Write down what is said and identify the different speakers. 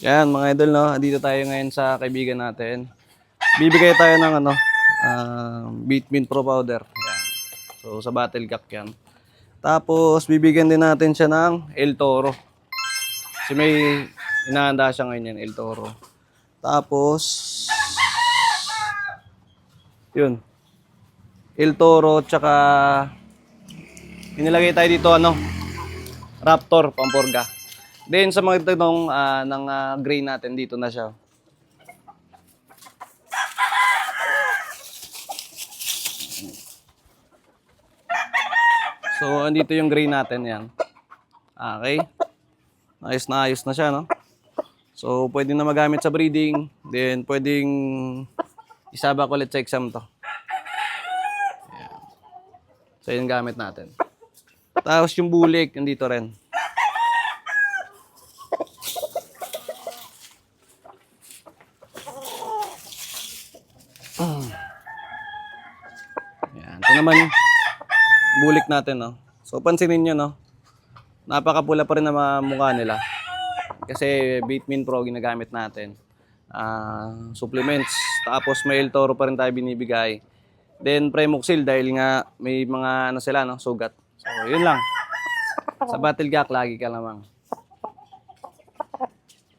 Speaker 1: Yan mga idol, no? Dito tayo ngayon sa kaibigan natin. Bibigay tayo ng Bitmin Pro powder. Yan. So sa Battle Gak yan. Tapos bibigyan din natin siya ng El Toro. Kasi may inahanda siya ngayon yan, El Toro. Tapos yun, El Toro tsaka inilagay tayo dito Raptor Pampurga. Then sa mga tanong gray natin dito na siya. So andito yung gray natin yan. Okay. Ayos na siya, no? So pwede na magamit sa breeding, then pwedeng isabak ulit sa exam to. Ayan. So yun gamit natin. Tapos yung bulik, nandito rin. Ayan. Ito naman bulik natin, no? So pansinin nyo, no? Napakapula pa rin na mga mukha nila. Kasi Bitmin Pro ginagamit natin. Supplements. Tapos may El Toro pa rin tayo binibigay. Then Premoxil dahil nga may mga sila, no? Sugat. So yun lang. Sa Battle Gak, lagi ka lamang.